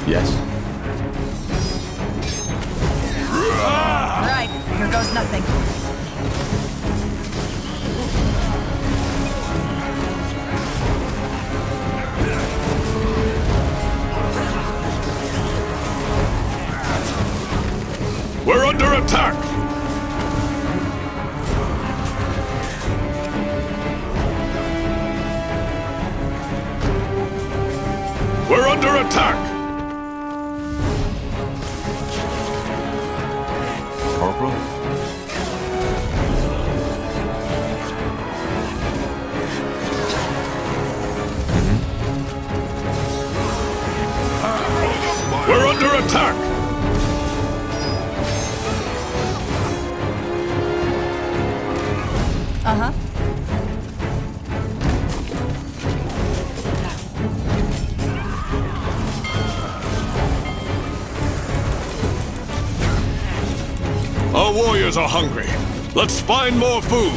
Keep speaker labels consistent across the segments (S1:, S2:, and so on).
S1: Yes.
S2: Right, here goes nothing.
S3: We're under attack! We're under attack!
S1: Corporal?
S3: We're under attack!
S2: Uh-huh.
S3: Our warriors are hungry. Let's find more food.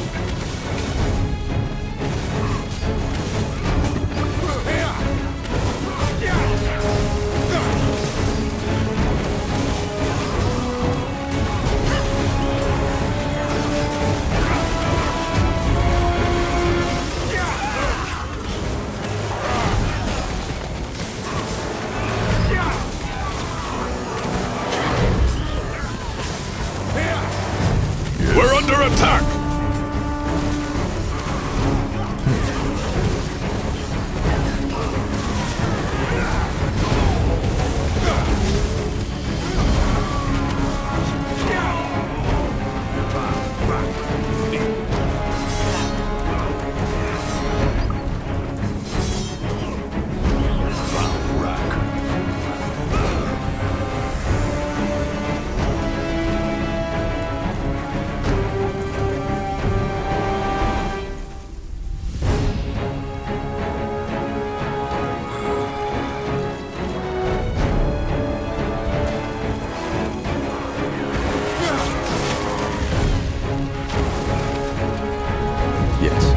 S3: We're under attack!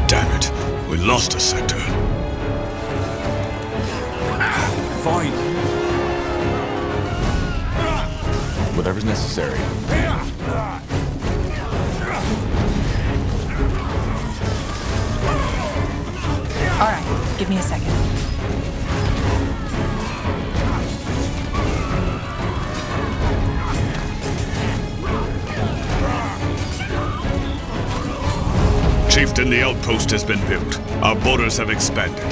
S3: Damn it, we lost a sector.
S1: Fine. Whatever's necessary.
S2: All right, give me a second.
S3: Chieftain, the outpost has been built. Our borders have expanded.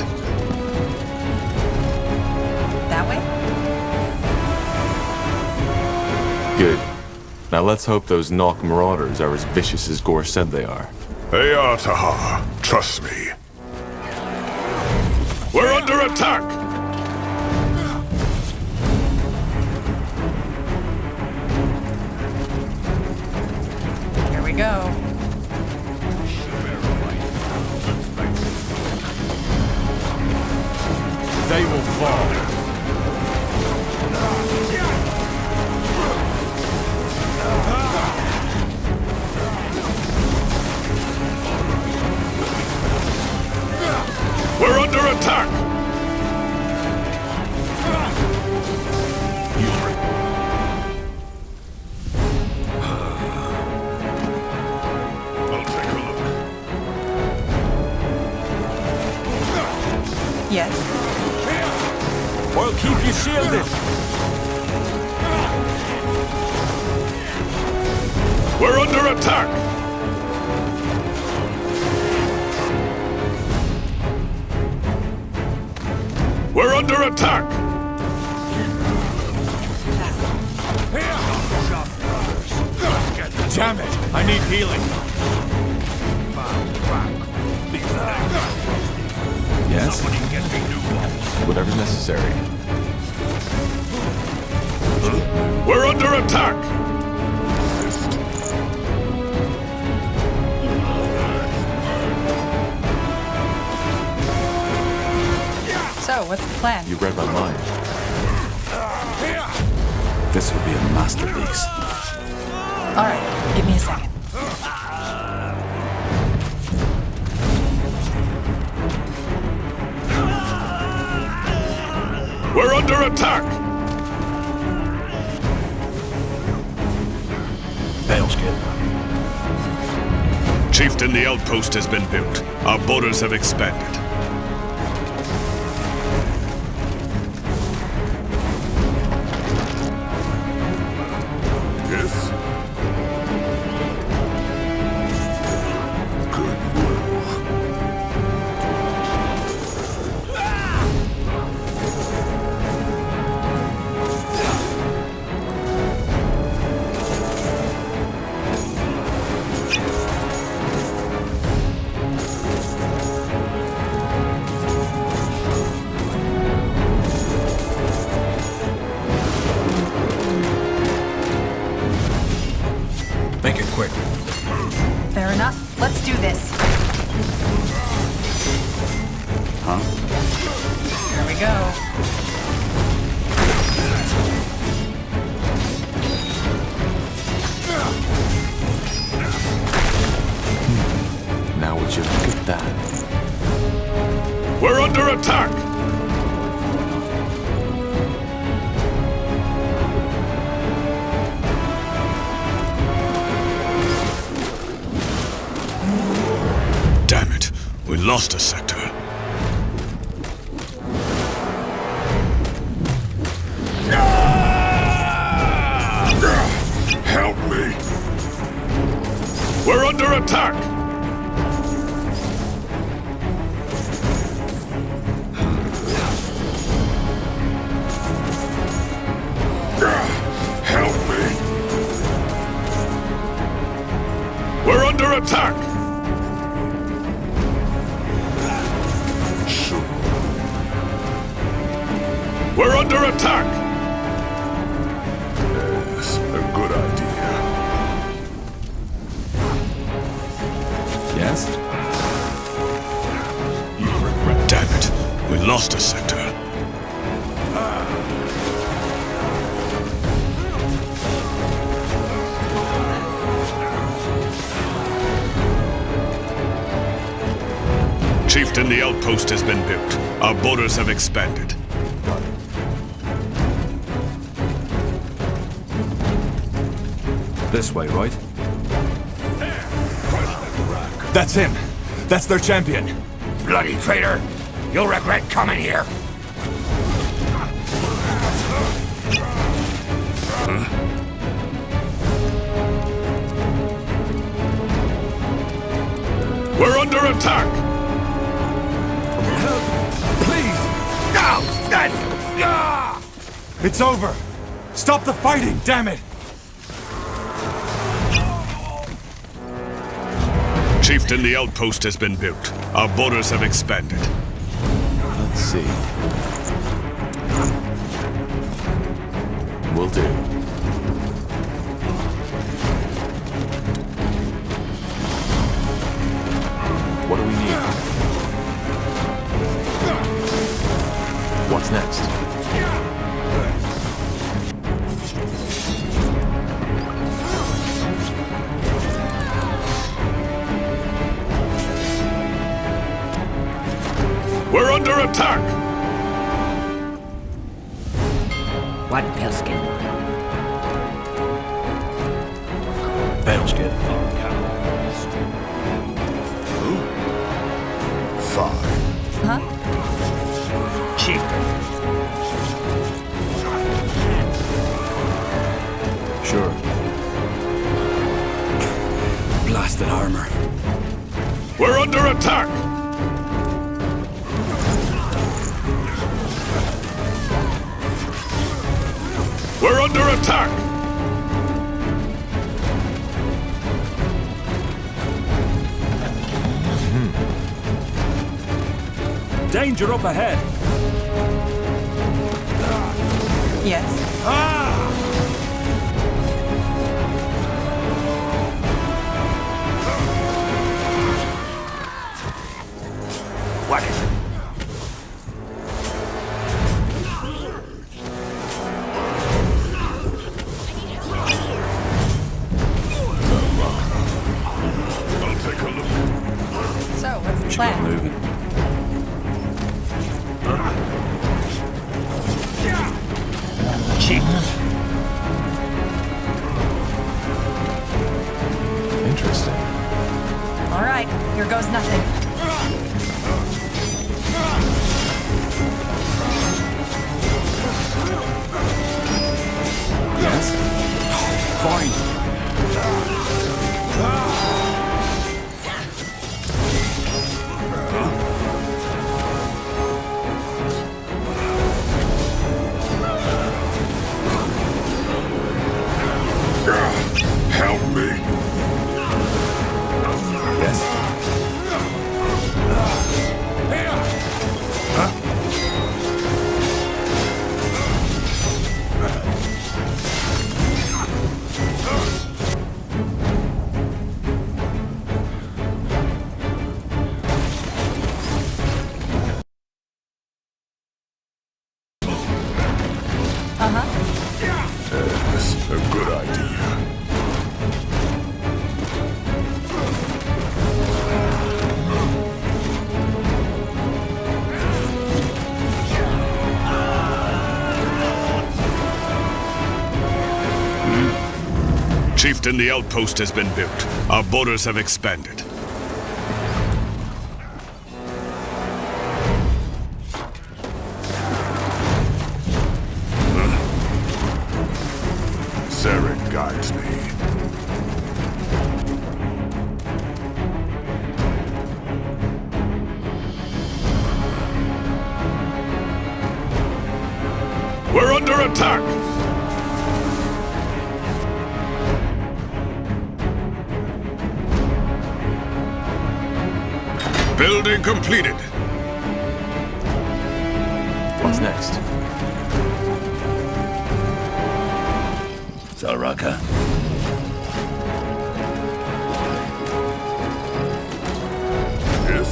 S2: That way?
S1: Good. Now let's hope those Nok marauders are as vicious as Gore said they are.
S3: They are, Taha. Trust me. We're under attack!
S2: Here we go.
S1: They will fall.
S3: We're under attack! I'll take a look.
S2: Yes.
S1: Well, keep you shielded.
S3: We're under attack! We're under attack!
S1: Damn it! I need healing. Yes? Whatever's necessary.
S3: We're under attack!
S2: So, what's the plan?
S1: You read my mind. This will be a masterpiece.
S2: All right, give me a second.
S3: We're under attack! Chieftain, the outpost has been built. Our borders have expanded.
S4: Yes? Good move.
S5: Make it quick.
S2: Fair enough. Let's do this.
S5: Huh?
S2: Here we go.
S1: Now would you look at that?
S3: We're under attack! Damn it, we lost a sector.
S4: Help me!
S3: We're under attack!
S4: Help me!
S3: We're under attack!
S4: Shoot.
S3: We're under attack!
S4: Yes, a good idea.
S1: Yes?
S4: You regret.
S3: Damn it, we lost a sector. Chieftain, the outpost has been built. Our borders have expanded.
S5: This way, right?
S6: That's him. That's their champion.
S7: Bloody traitor! You'll regret coming here!
S3: We're under attack!
S6: Please!
S7: No! That's...
S6: It's over! Stop the fighting, damn it!
S3: Chieftain, the outpost has been built. Our borders have expanded.
S1: Let's see. Will do. What do we need? What's next?
S3: We're under attack!
S7: What, Pilskin?
S5: Battleskin.
S4: Fine.
S2: Huh?
S7: Chieftain.
S5: Sure. Blasted armor.
S3: We're under attack! We're under attack!
S5: Danger up ahead.
S2: Yes.
S7: What is it?
S4: I'll take a look.
S2: So, what's the
S5: Get
S2: plan?
S5: moving.
S7: Chieftain.
S4: Yes, a good idea.
S3: Chieftain, the outpost has been built. Our borders have expanded.
S4: Zarek guides me.
S3: We're under attack! Building completed.
S1: What's next?
S5: Zaraka.
S4: Yes.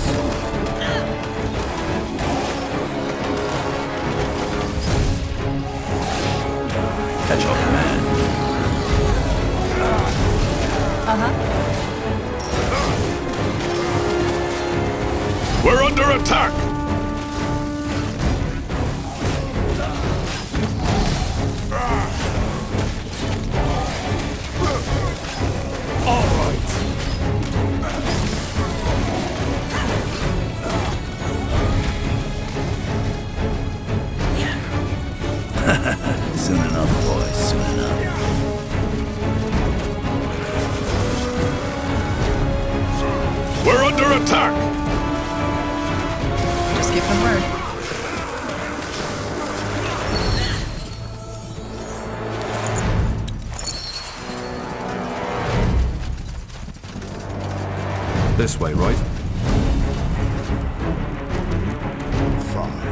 S5: Catch up, man.
S3: We're under attack!
S5: Soon enough, boys, soon enough.
S3: We're under attack!
S2: Just give them word.
S6: This way, right?
S4: Fine.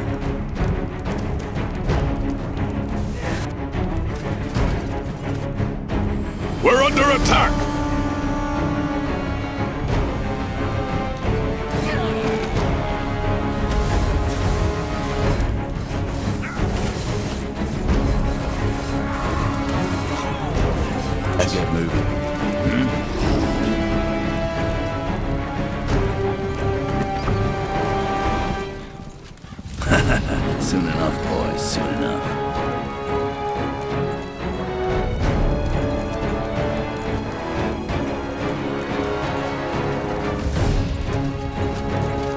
S3: We're under attack!
S5: Let's get moving. Soon enough, boys, soon enough.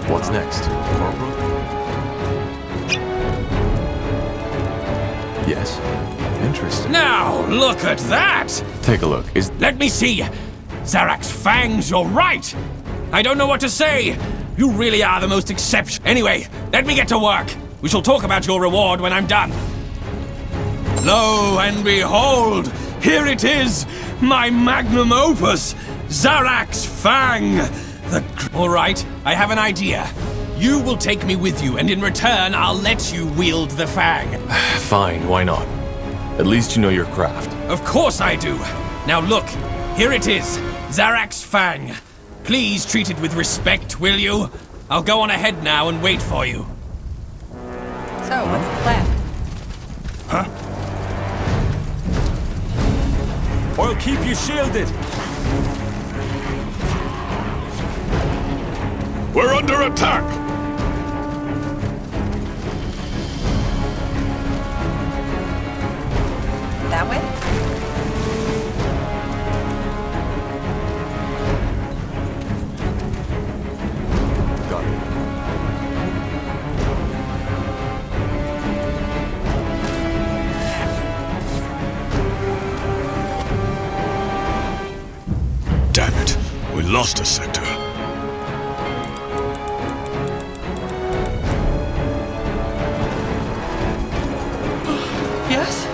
S1: What's next? Corporal? Yes. Interesting.
S8: Now, look at that!
S1: Take a look. Is
S8: Let me see! Zarak's fangs, you're right! I don't know what to say! You really are the most exceptional. Anyway, let me get to work! We shall talk about your reward when I'm done. Lo and behold! Here it is! My magnum opus! Zarak's fang! Alright, I have an idea. You will take me with you, and in return, I'll let you wield the fang.
S1: fine, why not? At least you know your craft.
S8: Of course I do. Now look, here it is. Zarak's fang. Please treat it with respect, will you? I'll go on ahead now and wait for you.
S2: So, what's the plan?
S6: I'll keep you shielded.
S3: We're under attack!
S2: That way?
S1: Got it.
S3: Damn it, we lost a sector.
S2: Yes?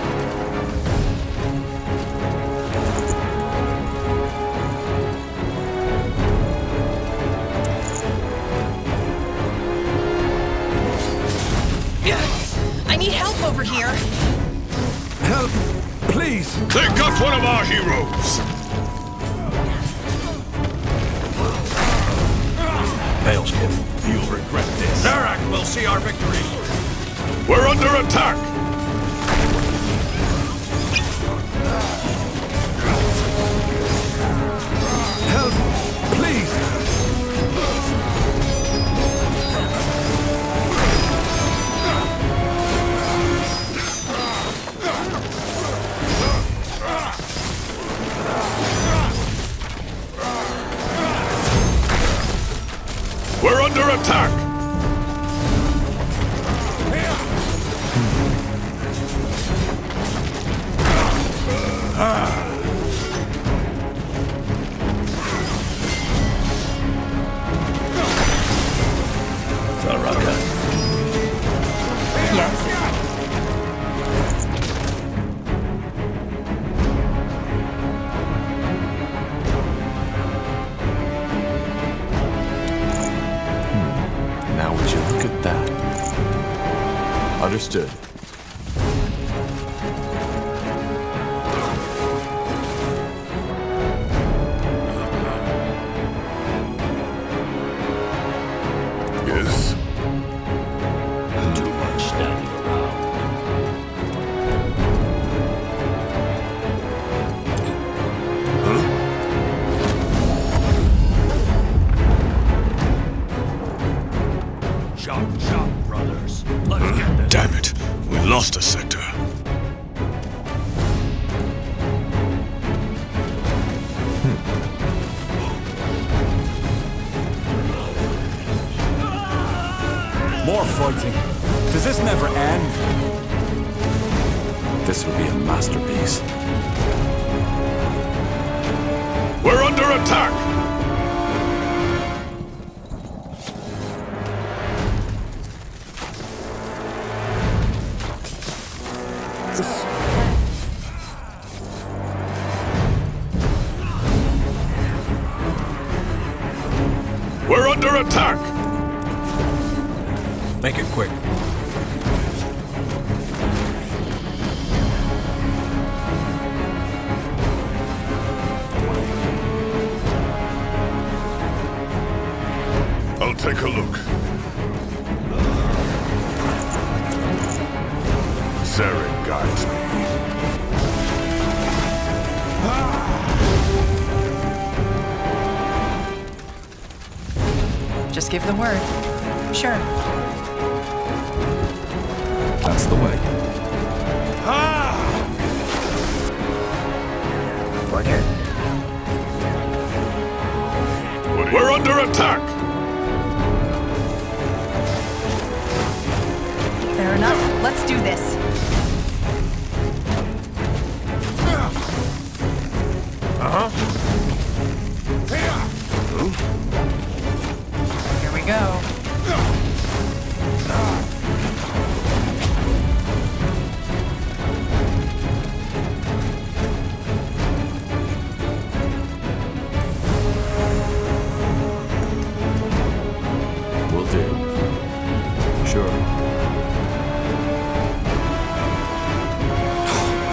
S2: I need help over here.
S6: Help, please.
S3: They got one of our heroes!
S5: Paleskill, you'll regret this.
S8: Zarak will see our victory.
S3: We're under attack!
S6: More fighting. Does this never end?
S1: This would be a masterpiece.
S3: We're under attack! We're under attack!
S6: Make it quick.
S4: I'll take a look. Zarek guides me.
S2: Just give the word. Sure.
S1: That's the way.
S7: Order.
S3: We're under attack!
S2: Fair enough. Let's do this. Here we go.
S1: Will do. Sure.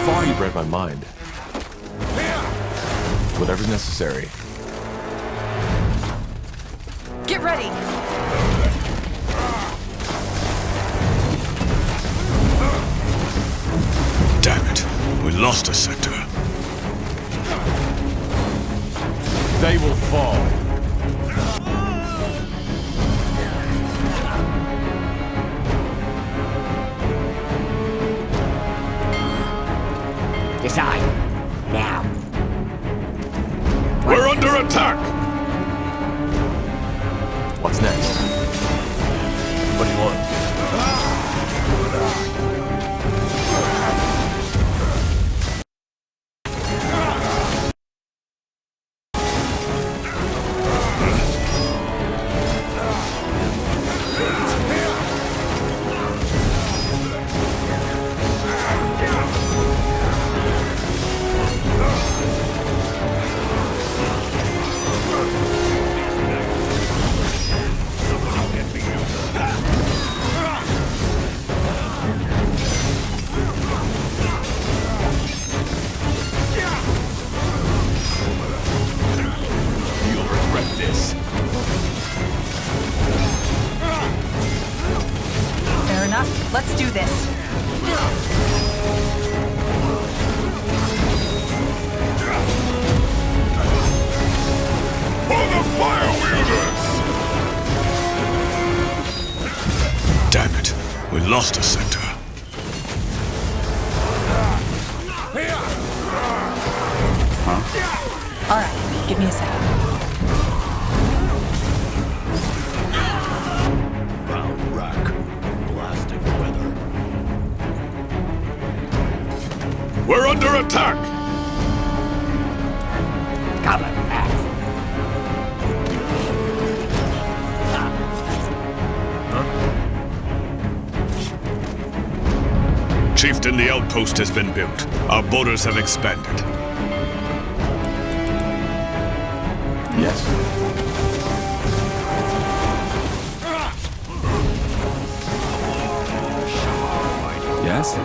S1: Far you read my mind. Whatever's necessary.
S2: Get ready.
S3: Damn it. We lost a sector.
S1: They will fall.
S7: Decide. Now.
S3: We're under attack!
S1: What's next? What do you want?
S2: Fair enough. Let's do this.
S4: For the fire wielders!
S3: Damn it. We lost a sector.
S2: All right. Give me a second.
S4: Bound rack. Blasting weather.
S3: We're under attack!
S7: Coming fast.
S3: Chieftain, the outpost has been built. Our borders have expanded.
S1: Yes. Yes?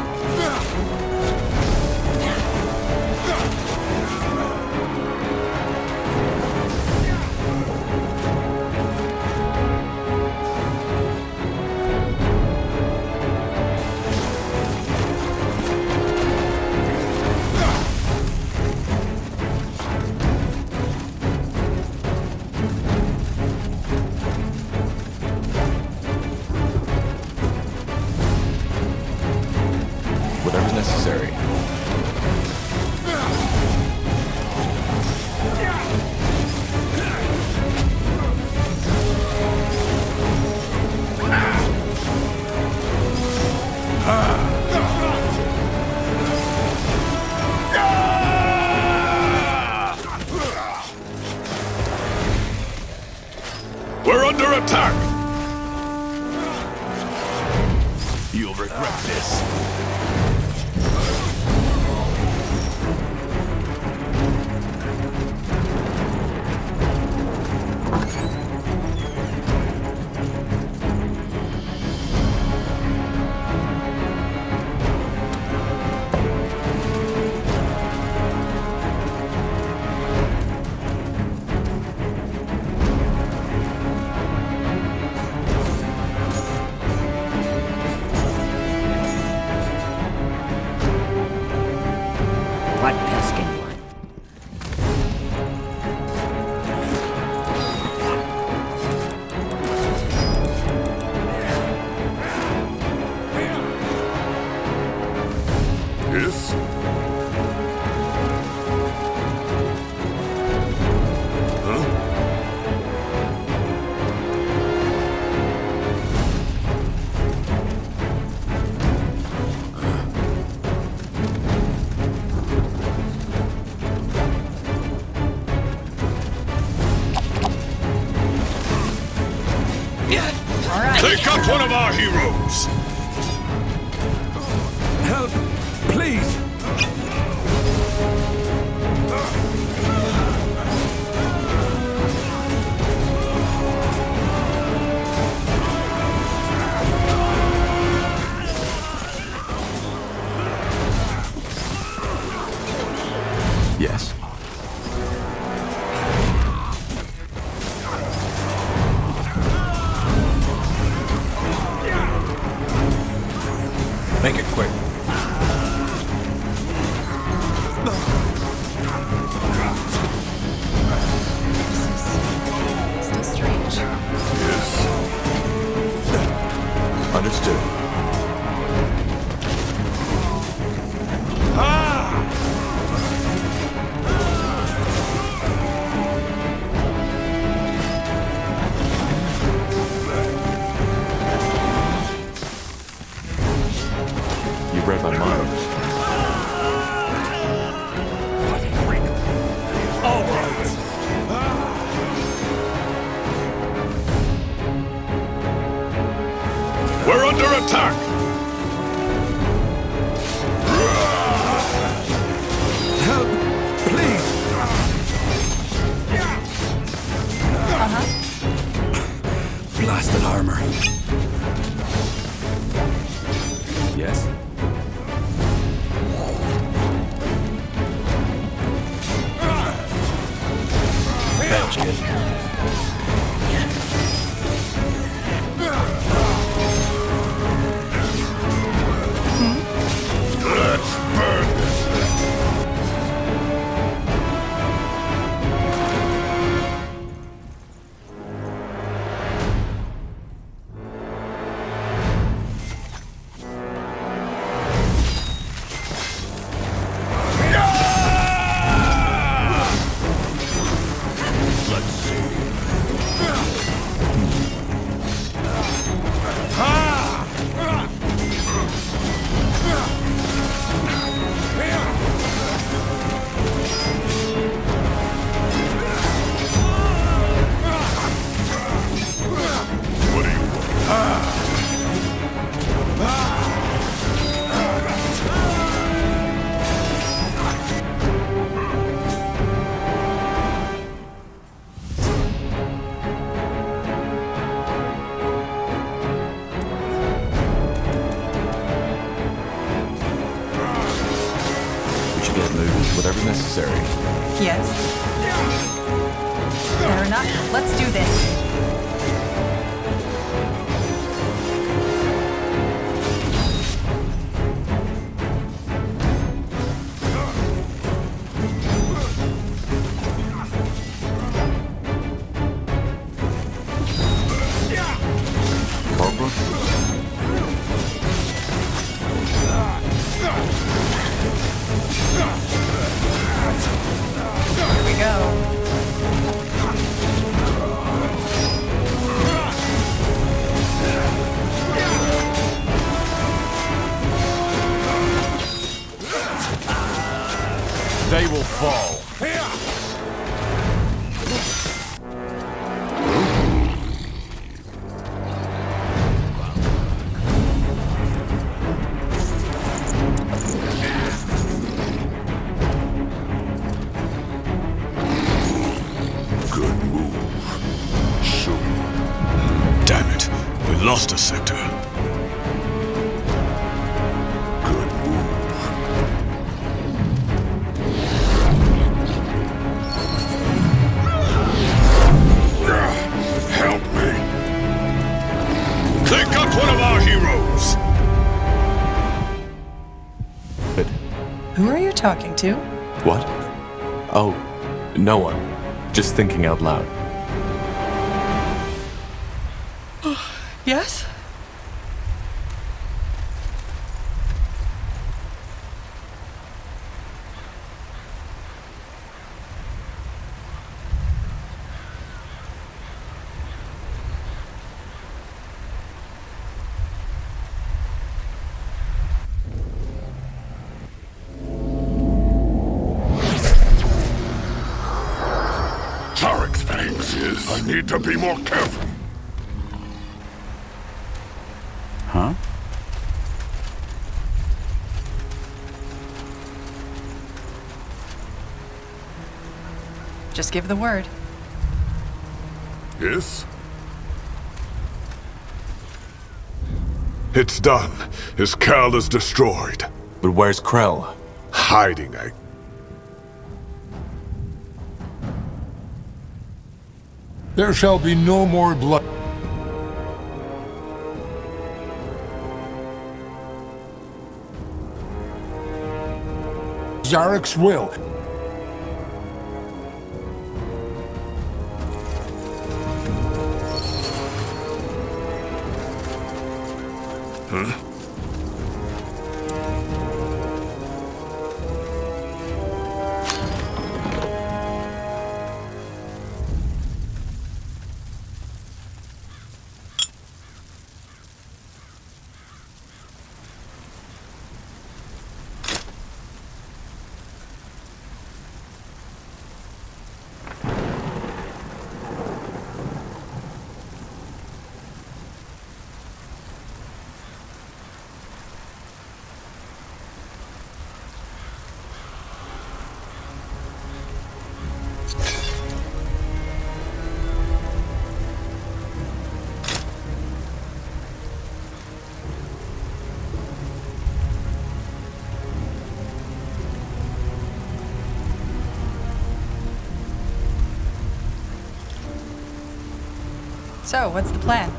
S1: Whatever's necessary.
S3: We're under attack!
S4: You'll regret this.
S7: What peskin one?
S4: Yes?
S2: All right.
S3: They got one of our heroes!
S6: Help! Please!
S1: Yes.
S8: Make it quick.
S2: Still strange.
S1: Understood. You read my mind.
S3: We're under attack!
S6: Help! Please!
S8: Blasted armor.
S1: Yes.
S8: That's good.
S4: Let's burn this. Let's see. What do you want?
S1: We should get moving. Whatever's necessary.
S2: Yes. Fair enough. Let's do this.
S1: Corporal?
S2: Here we go.
S4: They will fall. Good move. Shoot.
S3: Damn it. We lost a sector.
S4: Good move. Help me.
S3: They got one of our heroes.
S2: Who are you talking to?
S1: What? Oh, no one. Just thinking out loud.
S2: Yes?
S4: Tarek's fangs. Yes. I need to be more careful.
S5: Huh?
S2: Just give the word.
S4: Yes? It's done. His Cal is destroyed.
S1: But where's Krell?
S4: Hiding, There shall be no more blood. Zarek's will.
S2: So, what's the plan?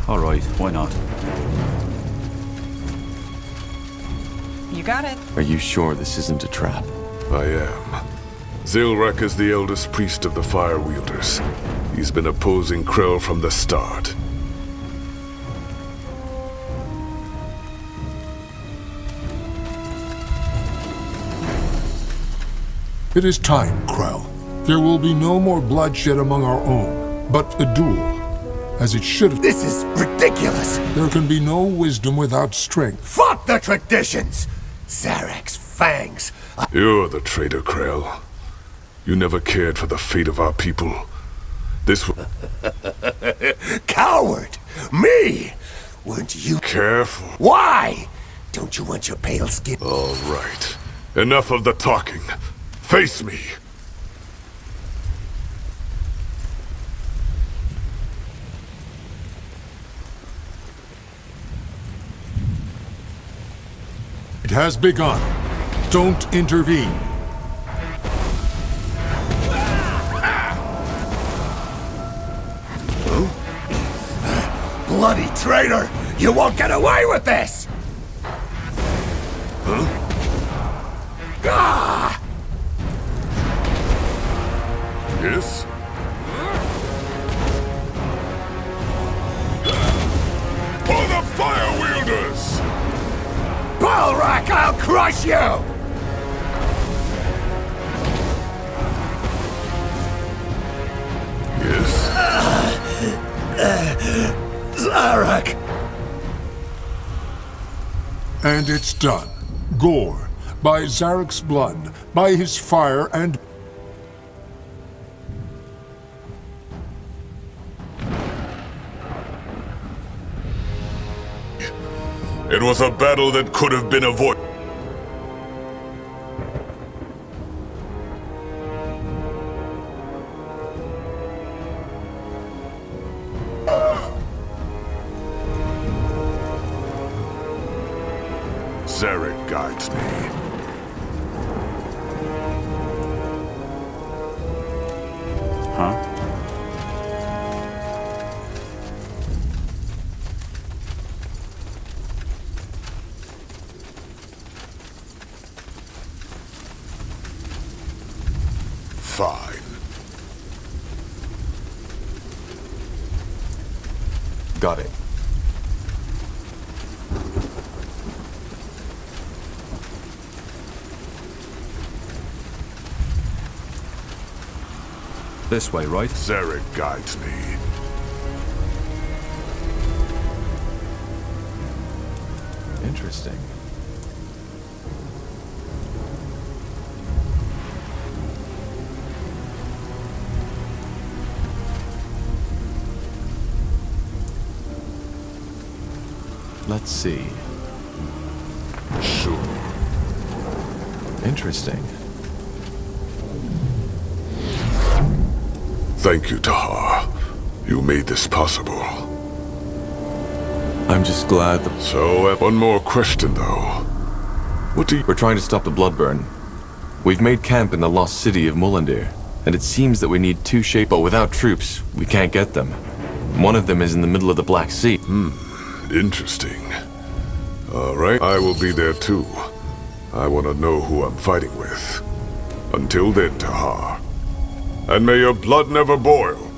S5: All right, why not?
S2: You got it.
S1: Are you sure this isn't a trap?
S4: I am. Zilrak is the eldest priest of the Fire Wielders. He's been opposing Krell from the start.
S9: It is time, Krell. There will be no more bloodshed among our own, but a duel, as it should have.
S10: This is ridiculous!
S9: There can be no wisdom without strength.
S10: Fuck the traditions! Zarek's fangs.
S4: You're the traitor, Krell. You never cared for the fate of our people. This was...
S10: Coward! Me! Weren't you...
S4: Careful.
S10: Why? Don't you want your pale skin?
S4: All right. Enough of the talking. Face me!
S9: It has begun. Don't intervene.
S10: Bloody traitor! You won't get away with this!
S4: Huh?
S10: Ah!
S4: Yes?
S10: back, I'll crush you! Zarek!
S9: And it's done. Gore, by Zarek's blood, by his fire and...
S4: It was a battle that could have been avoided. Zarek guides me.
S5: Huh?
S4: Fine.
S1: Got it.
S6: This way, right?
S4: Zarek guides me.
S1: Interesting. Let's see.
S4: Sure.
S1: Interesting.
S4: Thank you, Tahar. You made this possible.
S1: I'm just glad that...
S4: So, one more question, though. What do you...
S1: We're trying to stop the Bloodburn. We've made camp in the lost city of Mullendir, and it seems that we need two shape, but without troops, we can't get them. One of them is in the middle of the Black Sea.
S4: Interesting. Alright, I will be there too. I want to know who I'm fighting with. Until then, Tahar. And may your blood never boil.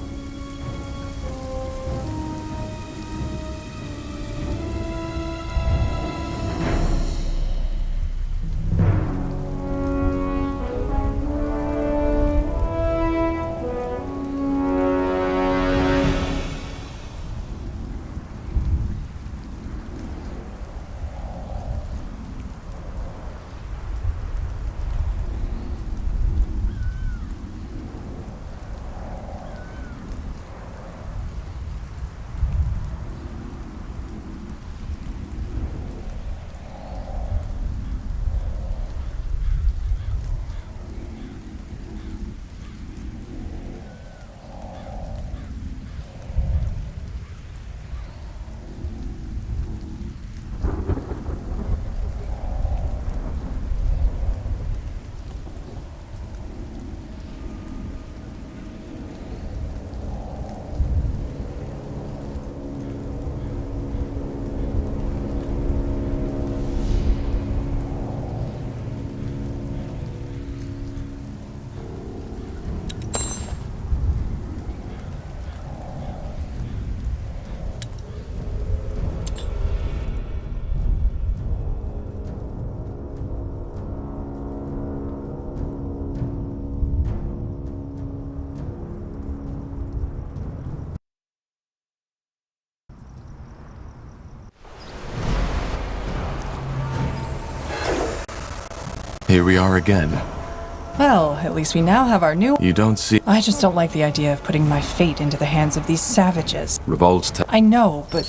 S1: Here we are again.
S2: Well, at least we now have our new...
S1: You don't see...
S2: I just don't like the idea of putting my fate into the hands of these savages.
S1: Revolt's to...
S2: I know, but...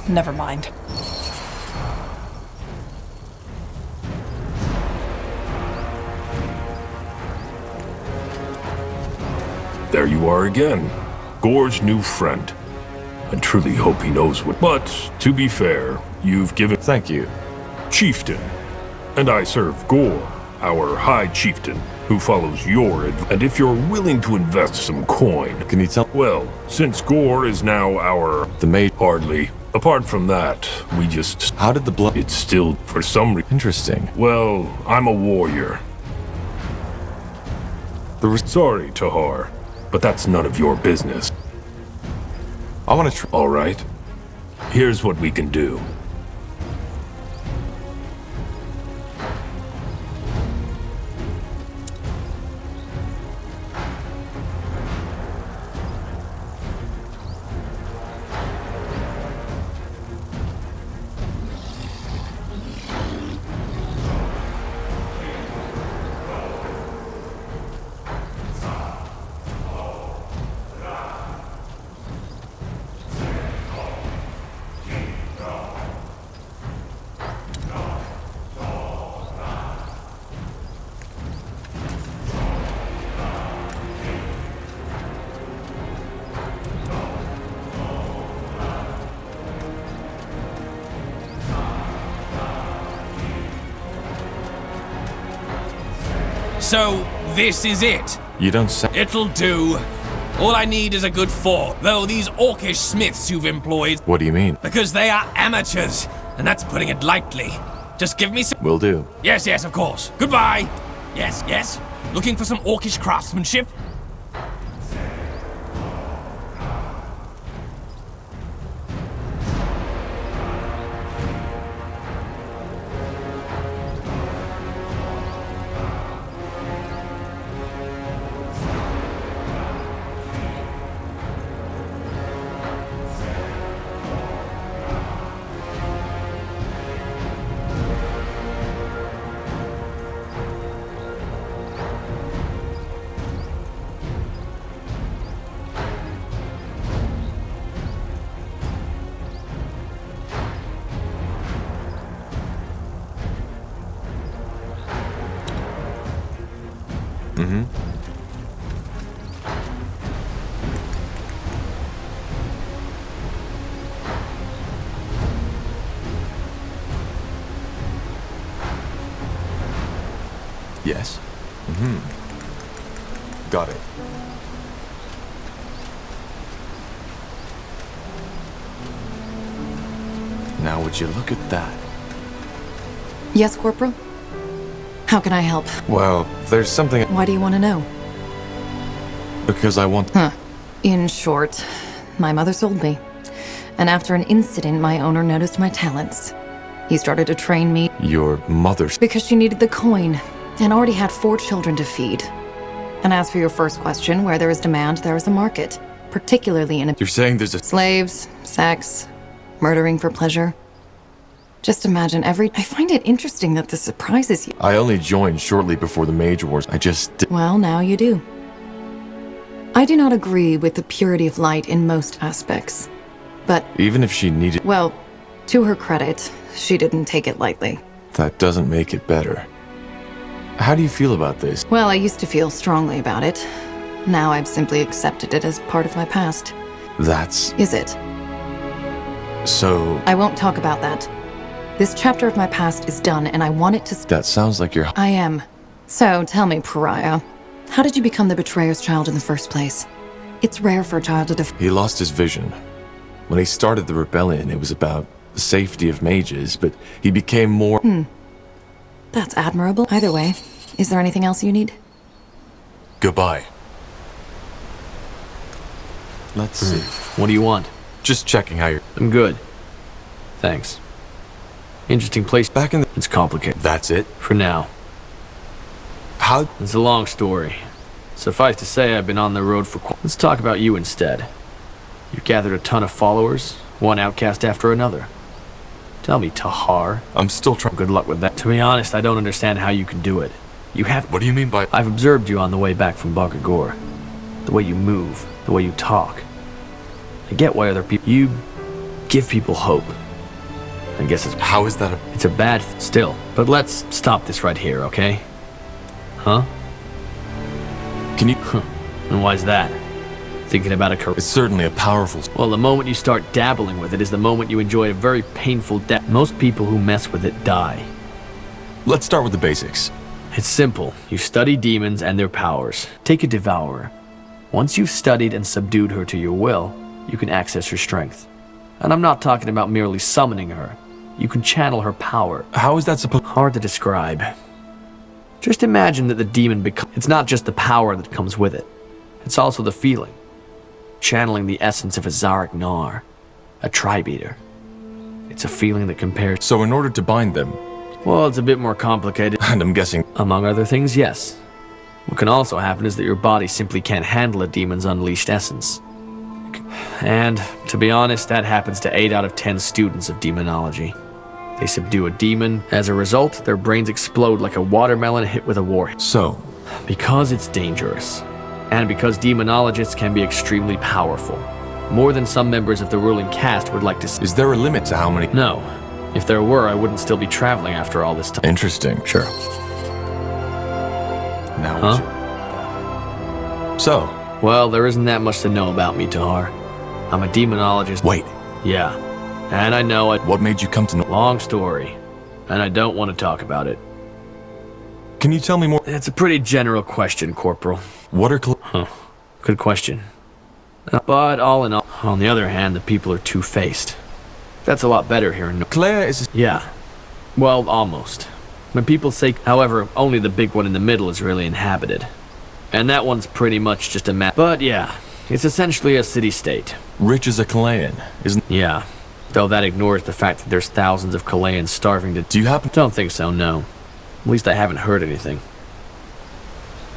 S2: never mind.
S11: There you are again. Gore's new friend. I truly hope he knows what... But, to be fair, you've given...
S1: Thank you.
S11: Chieftain. And I serve Gore, our High Chieftain, who follows your advice. And if you're willing to invest some coin...
S1: Can you tell...
S11: Well, since Gore is now our...
S1: The mate...
S11: Hardly. Apart from that, we just...
S1: How did the blood...
S11: It's still, for some reason...
S1: Interesting.
S11: Well, I'm a warrior. Sorry, Tahar, but that's none of your business.
S1: I want to try...
S11: All right. Here's what we can do.
S8: So, this is it.
S1: You don't say.
S8: It'll do. All I need is a good fort, though these orcish smiths you've employed...
S1: What do you mean?
S8: Because they are amateurs, and that's putting it lightly. Just give me some...
S1: Will do.
S8: Yes, yes, of course. Goodbye. Yes, yes. Looking for some orcish craftsmanship?
S1: Yes. Got it. Now would you look at that?
S2: Yes, Corporal? How can I help?
S1: Well, there's something...
S2: Why do you want to know?
S1: Because I want...
S2: In short, my mother sold me. And after an incident, my owner noticed my talents. He started to train me...
S1: Your mother's...
S2: Because she needed the coin, and already had 4 children to feed. And as for your first question, where there is demand, there is a market. Particularly in a...
S1: You're saying there's a...
S2: Slaves, sex, murdering for pleasure. Just imagine I find it interesting that this surprises you.
S1: I only joined shortly before the Mage Wars. I just...
S2: Well, now you do. I do not agree with the purity of light in most aspects. But...
S1: Even if she needed...
S2: Well, to her credit, she didn't take it lightly.
S1: That doesn't make it better. How do you feel about this?
S2: Well, I used to feel strongly about it. Now I've simply accepted it as part of my past.
S1: That's...
S2: Is it?
S1: So...
S2: I won't talk about that. This chapter of my past is done, and I want it to...
S1: That sounds like you're...
S2: I am. So, tell me, Pariah, how did you become the Betrayer's child in the first place? It's rare for a child to
S1: He lost his vision. When he started the rebellion, it was about the safety of mages, but he became more...
S2: That's admirable. Either way, is there anything else you need?
S1: Goodbye. Let's see.
S12: What do you want?
S1: Just checking how you're...
S12: I'm good. Thanks. Interesting place.
S1: Back in the...
S12: It's complicated.
S1: That's it?
S12: For now.
S1: How...
S12: It's a long story. Suffice to say, I've been on the road for... Let's talk about you instead. You've gathered a ton of followers, one outcast after another. Tell me, Tahar.
S1: I'm still trying...
S12: Good luck with that. To be honest, I don't understand how you can do it. You have...
S1: What do you mean by...
S12: I've observed you on the way back from Bakagor. The way you move, the way you talk. I get why other people... You give people hope. I guess it's...
S1: How is that a...
S12: It's a bad... Still. But let's stop this right here, okay? Huh?
S1: Can you...
S12: And why's that? Thinking about a career?
S1: It's certainly a powerful...
S12: Well, the moment you start dabbling with it is the moment you enjoy a very painful death. Most people who mess with it die.
S1: Let's start with the basics.
S12: It's simple. You study demons and their powers. Take a devourer. Once you've studied and subdued her to your will, you can access her strength. And I'm not talking about merely summoning her. You can channel her power.
S1: How is that supposed...
S12: Hard to describe. Just imagine that the demon becomes... It's not just the power that comes with it. It's also the feeling. Channeling the essence of a Zarek Nar. A tribe eater. It's a feeling that compares...
S1: So in order to bind them...
S12: Well, it's a bit more complicated.
S1: And I'm guessing...
S12: Among other things, yes. What can also happen is that your body simply can't handle a demon's unleashed essence. And, to be honest, that happens to 8 out of 10 students of demonology. They subdue a demon. As a result, their brains explode like a watermelon hit with a warhead.
S1: So?
S12: Because it's dangerous. And because demonologists can be extremely powerful. More than some members of the ruling caste would like to see.
S1: Is there a limit to how many?
S12: No. If there were, I wouldn't still be traveling after all this time.
S1: Interesting.
S12: Sure.
S1: Now So?
S12: Well, there isn't that much to know about me, Tahar. I'm a demonologist.
S1: Wait.
S12: Yeah. And I know it.
S1: What made you come to know?
S12: Long story. And I don't want to talk about it.
S1: Can you tell me more?
S12: It's a pretty general question, Corporal.
S1: What are
S12: Good question. But all in all, on the other hand, the people are two-faced. That's a lot better here in
S1: Claire is...
S12: Yeah. Well, almost. When people say... However, only the big one in the middle is really inhabited. And that one's pretty much just a map. But yeah, it's essentially a city-state.
S1: Rich as a Chilean, isn't...
S12: Yeah. Though that ignores the fact that there's thousands of Chileans starving to...
S1: Do you happen...
S12: Don't think so, no. At least I haven't heard anything.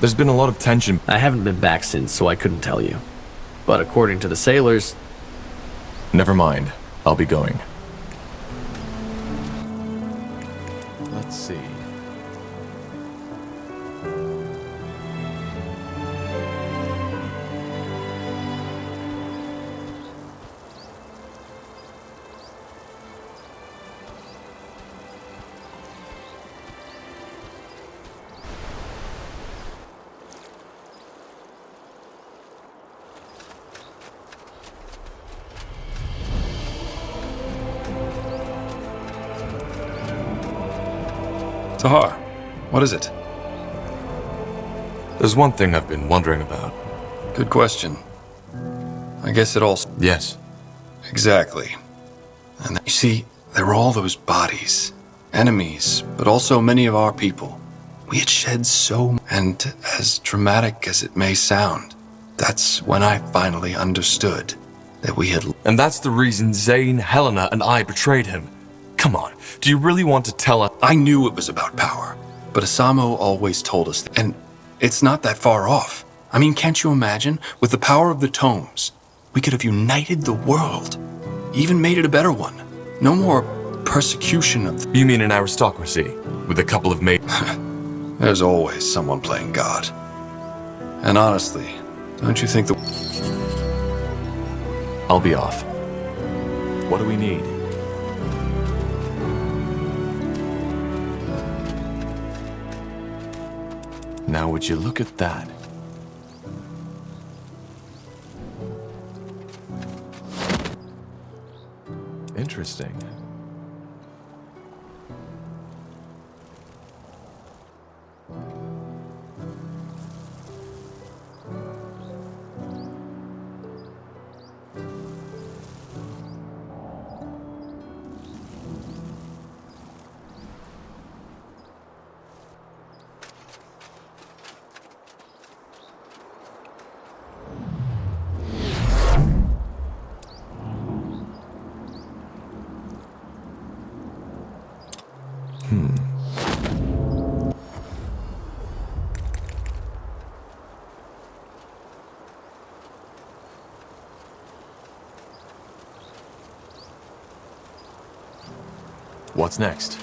S1: There's been a lot of tension.
S12: I haven't been back since, so I couldn't tell you. But according to the sailors...
S1: Never mind. I'll be going. Let's see.
S6: Tahar, what is it?
S1: There's one thing I've been wondering about.
S6: Good question. I guess it all...
S1: Yes.
S6: Exactly. And you see, there were all those bodies. Enemies, but also many of our people. We had shed so... And as dramatic as it may sound, that's when I finally understood that we had...
S1: And that's the reason Zane, Helena, and I betrayed him. Come on, do you really want to tell us?
S6: I knew it was about power, but Asamo always told us, and it's not that far off. I mean, can't you imagine? With the power of the tomes, we could have united the world, even made it a better one. No more persecution of...
S1: You mean an aristocracy, with a couple of maids?
S6: There's always someone playing God. And honestly, don't you think
S1: I'll be off. What do we need? Now would you look at that? Interesting. What's next?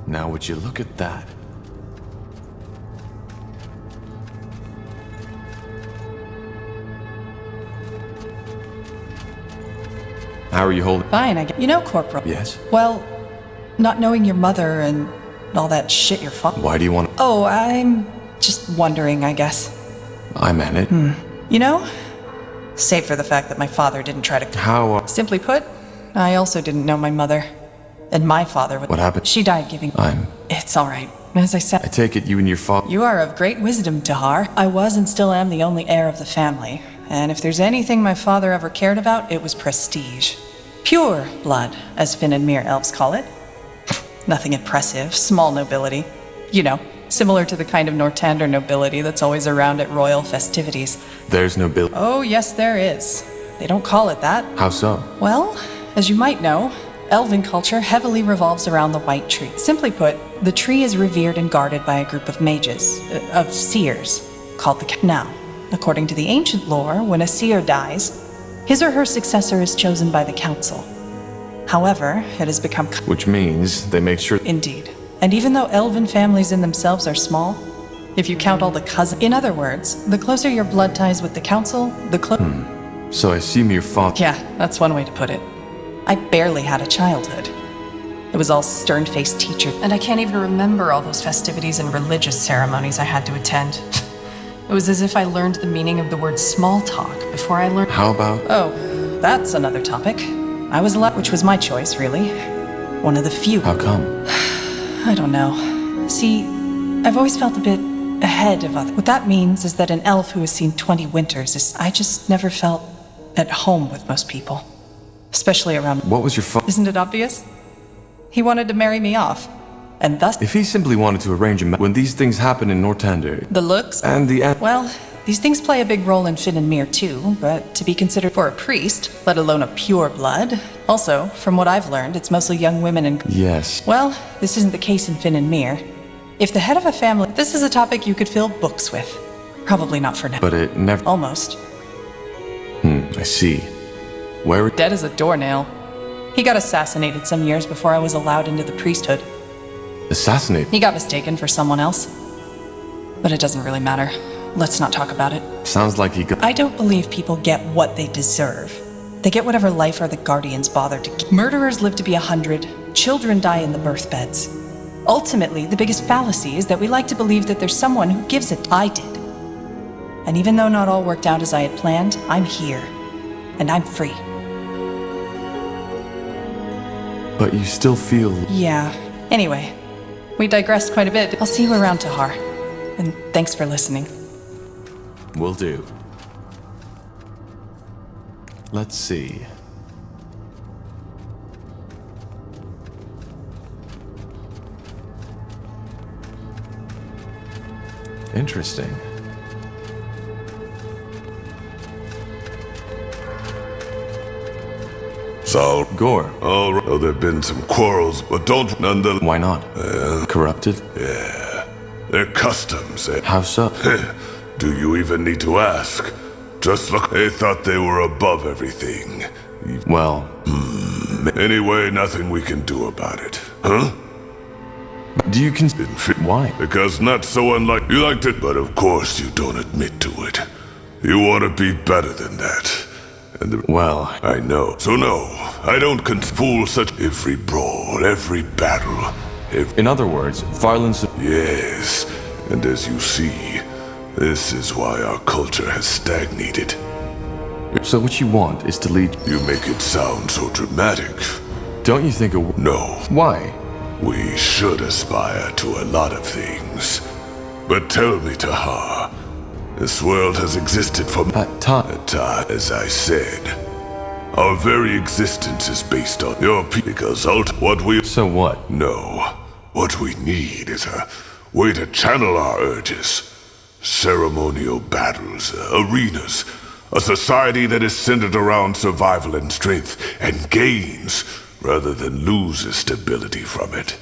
S1: Now would you look at that? How are you holding?
S13: Fine, I guess. You know, Corporal.
S1: Yes?
S13: Well, not knowing your mother and all that shit your father.
S1: Why do you want?
S13: Oh, I'm just wondering, I guess.
S1: I meant it.
S13: You know, save for the fact that my father didn't try to.
S1: How?
S13: Simply put, I also didn't know my mother. And my father.
S1: What happened?
S13: She died giving. It's alright. As I said.
S1: I take it you and your father.
S13: You are of great wisdom, Tahar. I was and still am the only heir of the family. And if there's anything my father ever cared about, it was prestige. Pure blood, as Finn and Mir elves call it. Nothing impressive, small nobility. You know, similar to the kind of Nortander nobility that's always around at royal festivities.
S1: There's nobility.
S13: Oh, yes, there is. They don't call it that.
S1: How so?
S13: Well, as you might know, Elven culture heavily revolves around the white tree. Simply put, the tree is revered and guarded by a group of mages, of seers, called the... Now, according to the ancient lore, when a seer dies, his or her successor is chosen by the council. However, it has become...
S1: Which means they make sure...
S13: Indeed. And even though elven families in themselves are small, if you count all the cousins... In other words, the closer your blood ties with the council, the closer...
S1: So I assume your father...
S13: Yeah, that's one way to put it. I barely had a childhood. It was all stern-faced teachers, and I can't even remember all those festivities and religious ceremonies I had to attend. It was as if I learned the meaning of the word small talk before I learned...
S1: How about...
S13: Oh, that's another topic. I was allowed, which was my choice, really. One of the few.
S1: How come?
S13: I don't know. See, I've always felt a bit ahead of others. What that means is that an elf who has seen 20 winters is... I just never felt at home with most people. Especially around...
S1: What was your
S13: Isn't it obvious? He wanted to marry me off. And thus...
S1: If he simply wanted to arrange a when these things happen in Nortander...
S13: The looks?
S1: And the...
S13: Well, these things play a big role in Finn and Mir too, but to be considered for a priest, let alone a pure blood... Also, from what I've learned, it's mostly young women and...
S1: Yes.
S13: Well, this isn't the case in Finn and Mir. If the head of a family... This is a topic you could fill books with. Probably not for now.
S1: But it never...
S13: Almost.
S1: I see. Where...
S13: Dead as a doornail. He got assassinated some years before I was allowed into the priesthood.
S1: Assassinated?
S13: He got mistaken for someone else. But it doesn't really matter. Let's not talk about it.
S1: Sounds like he got...
S13: I don't believe people get what they deserve. They get whatever life or the Guardians bother to give. Murderers live to be 100. Children die in the birth beds. Ultimately, the biggest fallacy is that we like to believe that there's someone who gives it. I did. And even though not all worked out as I had planned, I'm here. And I'm free.
S1: But you still feel...
S13: Yeah. Anyway, we digressed quite a bit. I'll see you around, Tahar. And thanks for listening.
S1: Will do. Let's see. Interesting.
S4: So,
S1: Gore.
S4: Oh, there've been some quarrels, but don't nonetheless.
S1: Why not? Corrupted?
S4: Yeah. Their customs.
S1: How so?
S4: Do you even need to ask? Just look, they thought they were above everything.
S1: Well...
S4: Anyway, nothing we can do about it. Huh?
S1: Do you consider... Why?
S4: Because not so unlike... You liked it, but of course you don't admit to it. You want to be better than that. And
S1: well...
S4: I know. So no, I don't fool such... Every brawl, every battle...
S1: In other words, violence...
S4: Yes, and as you see, this is why our culture has stagnated.
S1: So what you want is to lead...
S4: You make it sound so dramatic.
S1: Don't you think
S4: No.
S1: Why?
S4: We should aspire to a lot of things. But tell me, Tahar, this world has existed for... As I said, our very existence is based on your because what we...
S1: So what?
S4: No. What we need is a way to channel our urges. Ceremonial battles, arenas, a society that is centered around survival and strength, and gains, rather than loses stability from it.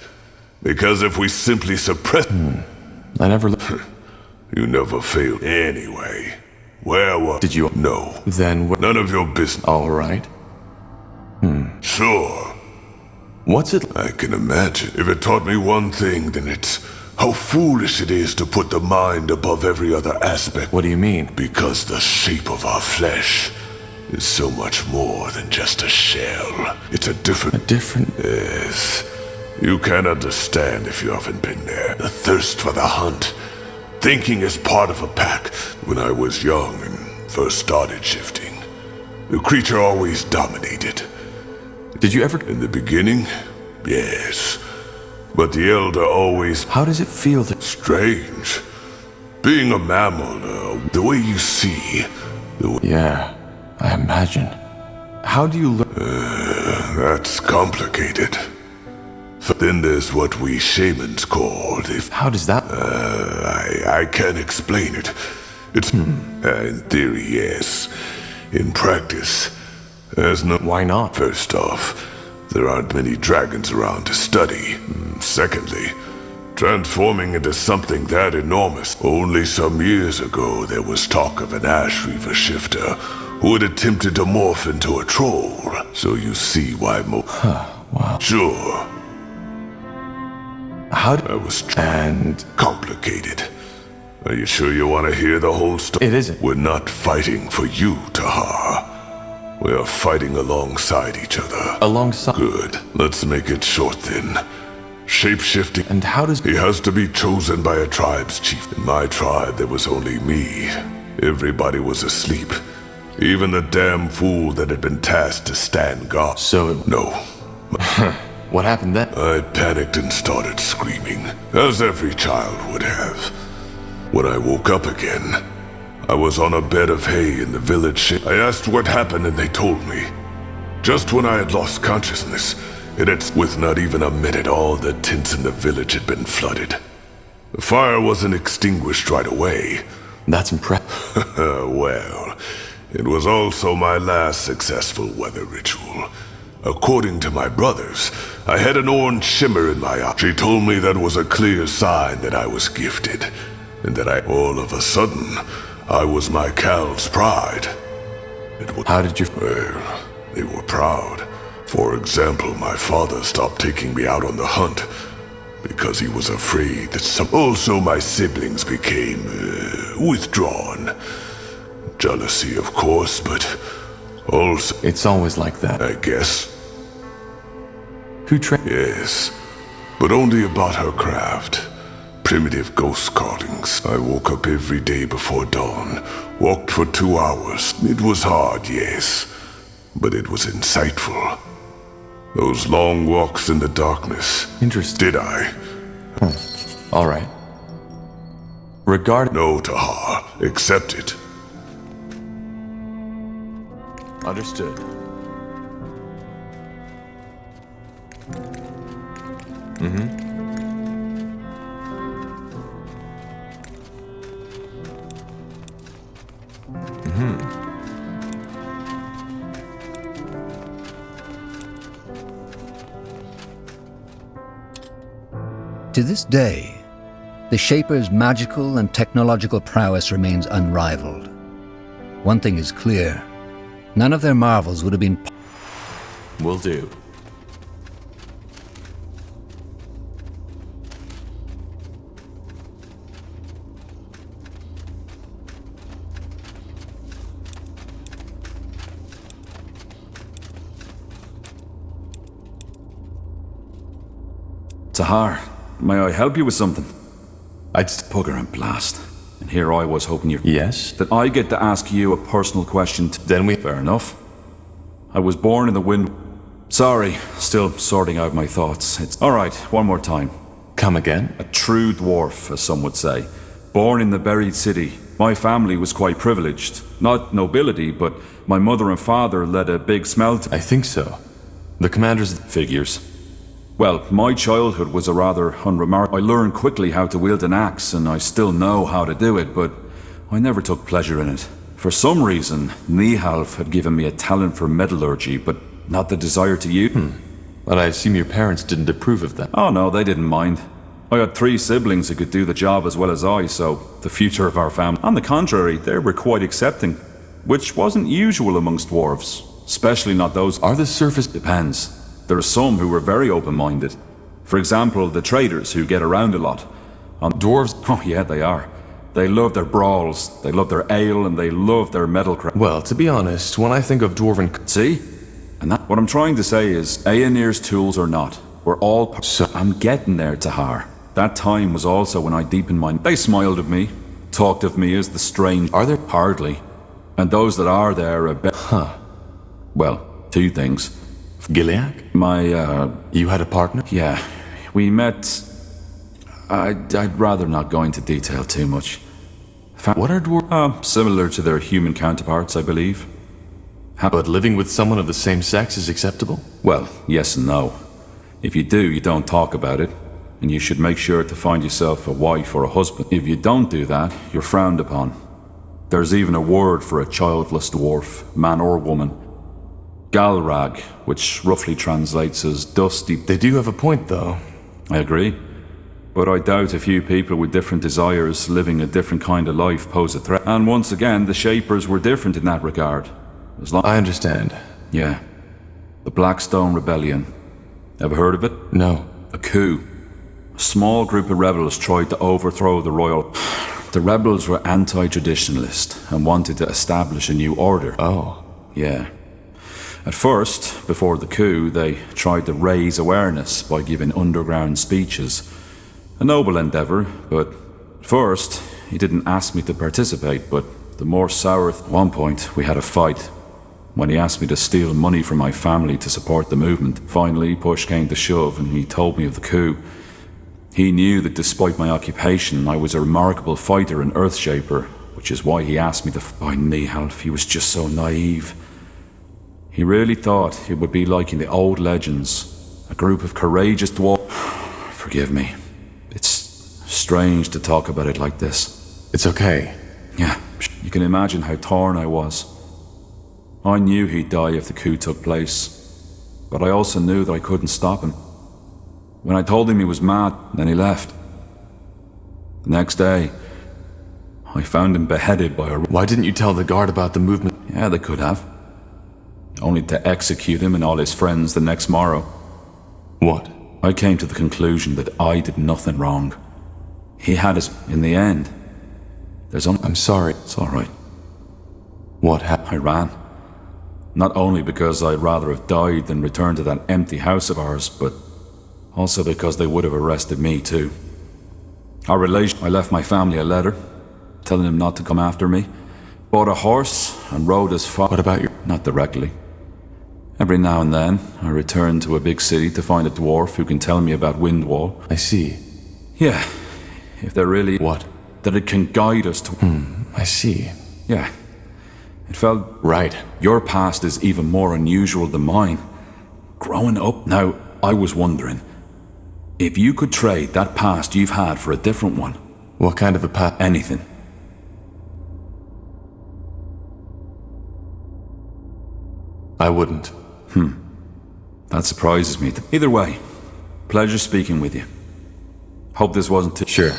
S4: Because if we simply suppress...
S1: I never...
S4: You never failed. Anyway, where was...
S1: Did you...
S4: No.
S1: Then...
S4: None of your business.
S1: All right.
S4: Sure.
S1: What's it?
S4: I can imagine. If it taught me one thing, then it's how foolish it is to put the mind above every other aspect.
S1: What do you mean?
S4: Because the shape of our flesh is so much more than just a shell. It's a different... Yes. You can't understand if you haven't been there. The thirst for the hunt. Thinking as part of a pack. When I was young and first started shifting, the creature always dominated.
S1: Did you ever...
S4: In the beginning, yes. But the Elder always...
S1: How does it feel to...
S4: Strange. Being a mammal, the way you see...
S1: Yeah, I imagine. How do you learn...
S4: That's complicated. Then there's what we shamans call...
S1: How does that...
S4: I can't explain it. It's... in theory, yes. In practice... There's no...
S1: Why not?
S4: First off, there aren't many dragons around to study. Secondly, transforming into something that enormous. Only some years ago, there was talk of an Ash Reaver shifter who had attempted to morph into a troll. So you see why
S1: wow.
S4: Sure.
S1: How
S4: I was and complicated. Are you sure you want to hear the whole story?
S1: It isn't.
S4: We're not fighting for you, Tahar. We are fighting alongside each other.
S1: Alongside?
S4: Good. Let's make it short then. Shape-shifting.
S1: And how does...
S4: He has to be chosen by a tribe's chief. In my tribe, there was only me. Everybody was asleep. Even the damn fool that had been tasked to stand guard.
S1: So...
S4: No.
S1: What happened then?
S4: I panicked and started screaming, as every child would have. When I woke up again, I was on a bed of hay in the village. I asked what happened and they told me. Just when I had lost consciousness, with not even a minute, all the tents in the village had been flooded. The fire wasn't extinguished right away.
S1: That's impressive.
S4: Well, it was also my last successful weather ritual. According to my brothers, I had an orange shimmer in my eye. She told me that was a clear sign that I was gifted, and that all of a sudden, I was my Cal's pride.
S1: How did you...
S4: Well, they were proud. For example, my father stopped taking me out on the hunt because he was afraid that some... Also, my siblings became withdrawn. Jealousy, of course, but also...
S1: It's always like that.
S4: I guess.
S1: Who trained?
S4: Yes, but only about her craft. Primitive ghost callings. I woke up every day before dawn, walked for 2 hours. It was hard, yes, but it was insightful. Those long walks in the darkness.
S1: Interesting.
S4: Did I?
S1: All right.
S4: No, Tahar. Accept it.
S1: Understood.
S14: To this day, the Shaper's magical and technological prowess remains unrivaled. One thing is clear. None of their marvels would have been...
S1: Will do.
S15: Tahar, may I help you with something? I'd bugger and blast. And here I was hoping you...
S1: Yes?
S15: That I get to ask you a personal question.
S1: Then we...
S15: Fair enough. I was born in the wind... Sorry, still sorting out my thoughts. It's... Alright, one more time.
S1: Come again?
S15: A true dwarf, as some would say. Born in the buried city. My family was quite privileged. Not nobility, but my mother and father led a big smelt...
S1: I think so. The commander's...
S15: Figures. Well, my childhood was a rather unremarkable... I learned quickly how to wield an axe, and I still know how to do it, but I never took pleasure in it. For some reason, Nihalf had given me a talent for metallurgy, but not the desire to use...
S1: But I assume your parents didn't approve of that.
S15: Oh no, they didn't mind. I had 3 siblings who could do the job as well as I, so the future of our family... On the contrary, they were quite accepting, which wasn't usual amongst dwarves, especially not those...
S1: Are the surface...
S15: Depends. There are some who were very open-minded. For example, the traders who get around a lot. Dwarves? Oh yeah, they are. They love their brawls, they love their ale, and they love their metal craft.
S1: Well, to be honest, when I think of dwarven...
S15: See? And what I'm trying to say is, Aenir's tools or not, we're all... So I'm getting there, Tahar. That time was also when I deepened my... They smiled at me, talked of me as the strange...
S1: Are there?
S15: Hardly. And those that are there are...
S1: Huh.
S15: Well, two things.
S1: Gilead? You had a partner?
S15: Yeah. We met... I'd rather not go into detail too much.
S1: What are dwarves?
S15: Similar to their human counterparts, I believe.
S1: But living with someone of the same sex is acceptable?
S15: Well, yes and no. If you do, you don't talk about it, and you should make sure to find yourself a wife or a husband. If you don't do that, you're frowned upon. There's even a word for a childless dwarf, man or woman. Galrag, which roughly translates as dusty.
S1: They do have a point, though.
S15: I agree. But I doubt a few people with different desires living a different kind of life pose a threat. And once again, the Shapers were different in that regard.
S1: I understand.
S15: Yeah. The Blackstone Rebellion. Ever heard of it?
S1: No.
S15: A coup. A small group of rebels tried to overthrow the royal... The rebels were anti-traditionalist and wanted to establish a new order.
S1: Oh.
S15: Yeah. At first, before the coup, they tried to raise awareness by giving underground speeches. A noble endeavor, but first, he didn't ask me to participate, but the more sour... At one point, we had a fight. When he asked me to steal money from my family to support the movement. Finally, push came to shove, and he told me of the coup. He knew that despite my occupation, I was a remarkable fighter and Earthshaper, which is why he asked me to... By Nihalf, he was just so naive. He really thought it would be like in the old legends, a group of courageous dwarves... Forgive me. It's strange to talk about it like this.
S1: It's okay.
S15: Yeah, you can imagine how torn I was. I knew he'd die if the coup took place, but I also knew that I couldn't stop him. When I told him he was mad, then he left. The next day, I found him beheaded by a...
S1: Why didn't you tell the guard about the movement?
S15: Yeah, they could have. Only to execute him and all his friends the next morrow.
S1: What?
S15: I came to the conclusion that I did nothing wrong. He had us in the end. There's only...
S1: I'm sorry.
S15: It's all right.
S1: What happened?
S15: I ran. Not only because I'd rather have died than return to that empty house of ours, but also because they would have arrested me too. Our relation... I left my family a letter, telling them not to come after me. Bought a horse and rode as far...
S1: What about your...
S15: Not directly. Every now and then, I return to a big city to find a dwarf who can tell me about Windwall.
S1: I see.
S15: Yeah. If they're really...
S1: What?
S15: That it can guide us to...
S1: I see.
S15: Yeah. It felt...
S1: Right.
S15: Your past is even more unusual than mine. Growing up... Now, I was wondering, if you could trade that past you've had for a different one...
S1: What kind of a past?
S15: Anything.
S1: I wouldn't.
S15: That surprises me. Either way, pleasure speaking with you. Hope this wasn't too...
S1: Sure.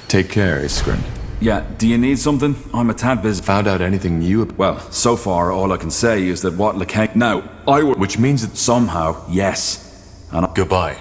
S1: Take care, Iskrin.
S15: Yeah, do you need something? I'm a tad busy.
S1: Found out anything new?
S15: Well, so far all I can say is that what Lekang... Now, I would...
S1: Which means that
S15: somehow, yes. And
S1: goodbye.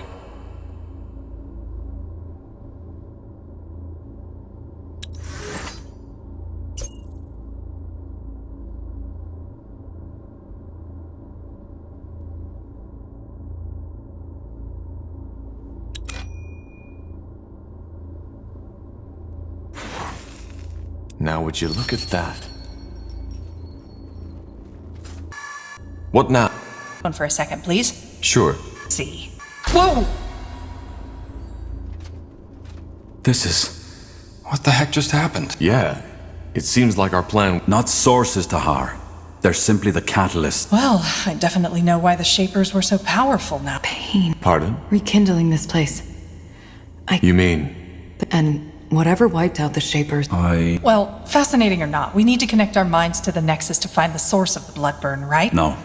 S1: Now would you look at that? What now?
S13: One for a second, please.
S1: Sure.
S13: See. Whoa!
S6: This is... What the heck just happened?
S1: Yeah. It seems like our plan...
S15: Not sources, Tahar. They're simply the catalyst.
S13: Well, I definitely know why the Shapers were so powerful now.
S2: Pain.
S1: Pardon?
S2: Rekindling this place.
S1: You mean...
S2: And whatever wiped out the Shapers...
S13: Well, fascinating or not, we need to connect our minds to the Nexus to find the source of the bloodburn, right?
S15: No.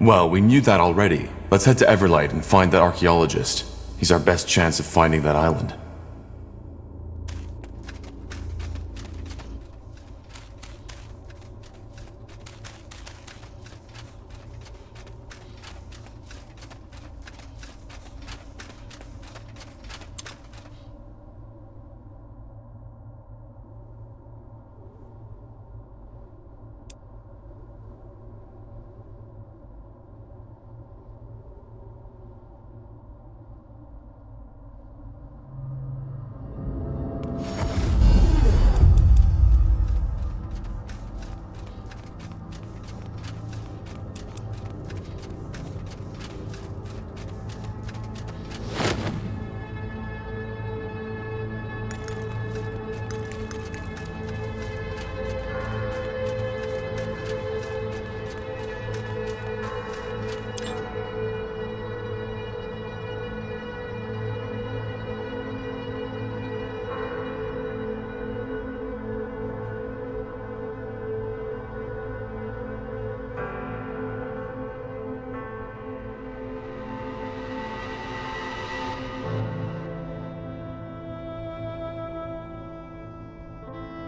S1: Well, we knew that already. Let's head to Everlight and find that archaeologist. He's our best chance of finding that island.